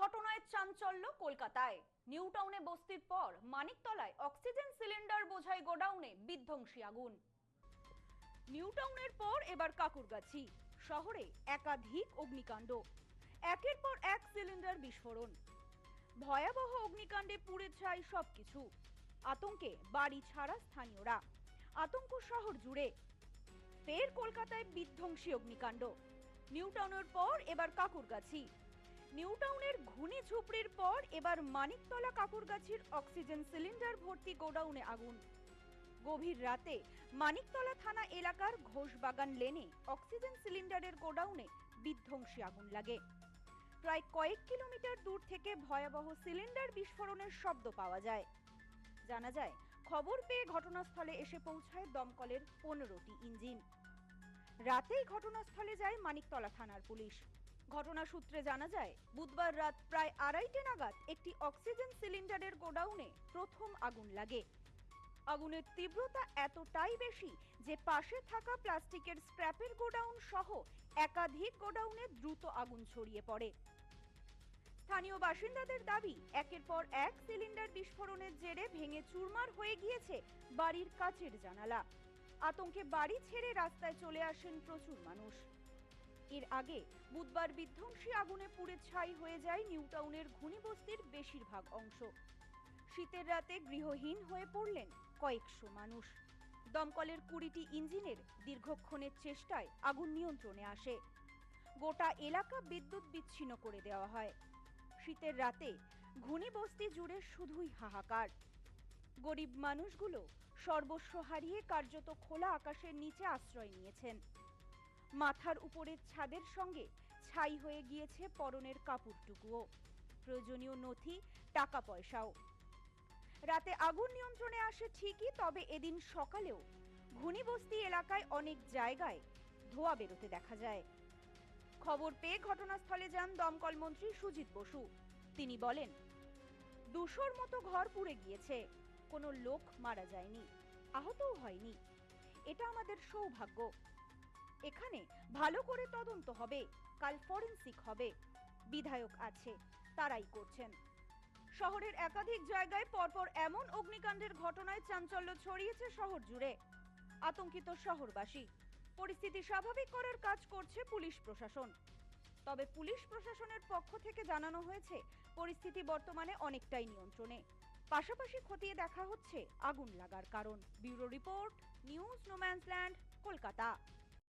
ঘটনায় চাঞ্চল্য কলকাতায়। নিউ টাউনে বস্তির পর মানিকতলায় অক্সিজেন সিলিন্ডার বোঝাই গোডাউনে বিধ্বংসী আগুন। নিউ টাউনের পর এবার কাকুরগাছি শহরে একাধিক অগ্নিকাণ্ড, একের পর এক সিলিন্ডার বিস্ফোরণ। ভয়াবহ অগ্নিকাণ্ডে পুড়ে ছাই সবকিছু। আতঙ্কে বাড়ি ছাড়া স্থানীয়রা, আতঙ্ক শহর জুড়ে। ফের কলকাতায় বিধ্বংসী অগ্নিকাণ্ড। নিউ টাউনের পর এবার কাকুরগাছি। নিউ টাউনের ঘুনি ঝুপড়ির পর এবার মানিকতলা কাকুরগাছির অক্সিজেন সিলিন্ডার ভর্তি গোডাউনে আগুন। গভীর রাতে মানিকতলা থানা এলাকার ঘোষবাগান লেনে অক্সিজেন সিলিন্ডারের গোডাউনে বিধ্বংসী আগুন লাগে। প্রায় কয়েক কিলোমিটার দূর থেকে ভয়াবহ সিলিন্ডার বিস্ফোরণের শব্দ পাওয়া যায়। জানা যায়, খবর পেয়ে ঘটনাস্থলে এসে পৌঁছায় দমকলের 15টি ইঞ্জিন। রাতেই ঘটনাস্থলে যায় মানিকতলা থানার পুলিশ। ঘটনা সূত্রে জানা যায়, বুধবার রাত প্রায় 2:30 নাগাদ একটি অক্সিজেন সিলিন্ডারের গোডাউনে প্রথম আগুন লাগে। আগুনের তীব্রতা এতটাই বেশি যে পাশে থাকা প্লাস্টিকের স্ক্র্যাপের গোডাউন সহ একাধিক গোডাউনে দ্রুত আগুন ছড়িয়ে পড়ে। স্থানীয় বাসিন্দাদের দাবি, একের পর এক সিলিন্ডার বিস্ফোরণের জেরে ভেঙে চুরমার হয়ে গিয়েছে বাড়ির কাচের জানালা। আতঙ্কে বাড়ি ছেড়ে রাস্তায় চলে আসেন প্রচুর মানুষ। এর আগে বুধবার বিধ্বংসী আগুনে পুড়ে ছাই হয়ে যায় নিউ টাউনের ঘুনি বস্তির বেশিরভাগ অংশ। শীতের রাতে গৃহহীন হয়ে পড়লেন কয়েকশো মানুষ। দমকলের 20টি ইঞ্জিনের দীর্ঘক্ষণের চেষ্টায় আগুন নিয়ন্ত্রণে আসে। গোটা এলাকা বিদ্যুৎ বিচ্ছিন্ন করে দেওয়া হয়। শীতের রাতে ঘুনি বস্তি জুড়ে শুধুই হাহাকার। গরিব মানুষগুলো সর্বস্ব হারিয়ে কার্যত খোলা আকাশের নিচে আশ্রয় নিয়েছেন। মাথার উপরের ছাদের সঙ্গে ছাই হয়ে গিয়েছে পরনের কাপড়টুকুও, প্রয়োজনীয় নথি, টাকা পয়সাও। রাতে আগুন নিয়ন্ত্রণে আসে ঠিকই, তবে এদিন সকালেও ঘুনি বস্তি এলাকায় অনেক জায়গায় ধোঁয়া বেরোতে দেখা যায়। খবর পেয়ে ঘটনাস্থলে যান দমকল মন্ত্রী সুজিত বসু। তিনি বলেন, 200-র মতো ঘর পুড়ে গিয়েছে, কোনো লোক মারা যায়নি, আহতও হয়নি। এটা আমাদের সৌভাগ্য। এখানে ভালো করে তদন্ত হবে, কাল ফরেনসিক হবে। বিধায়ক আছে, তারাই করছেন। শহরের একাধিক জায়গায় পরপর এমন অগ্নিকাণ্ডের ঘটনায় চাঞ্চল্য ছড়িয়েছে শহর জুড়ে। আতঙ্কিত শহরবাসী। পরিস্থিতি স্বাভাবিক করার কাজ করছে পুলিশ প্রশাসন। তবে পুলিশ প্রশাসনের পক্ষ থেকে জানানো হয়েছে, পরিস্থিতি বর্তমানে অনেকটাই নিয়ন্ত্রণে। পাশাপাশি খতিয়ে দেখা হচ্ছে আগুন লাগার কারণ। Bureau report, news no man's land, Kolkata.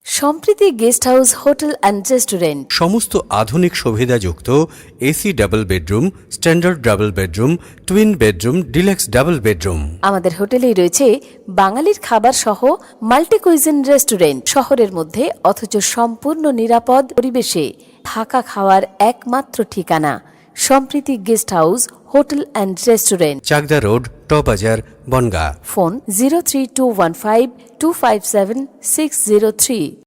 Sampriti guest house hotel and restaurant. সমস্ত আধুনিক সুবিধাযুক্ত AC double bedroom, standard double bedroom, twin bedroom, deluxe double bedroom. আমাদের হোটেলেই রয়েছে বাঙালির খাবার সহ মাল্টি কুইজিন রেস্টুরেন্ট। শহরের মধ্যে অথচ সম্পূর্ণ নিরাপদ পরিবেশে থাকা খাওয়ার একমাত্র ঠিকানা Sampriti guest house hotel and restaurant, Chakdah road, টবাজার, বনগাঁ। ফোন 03215257603।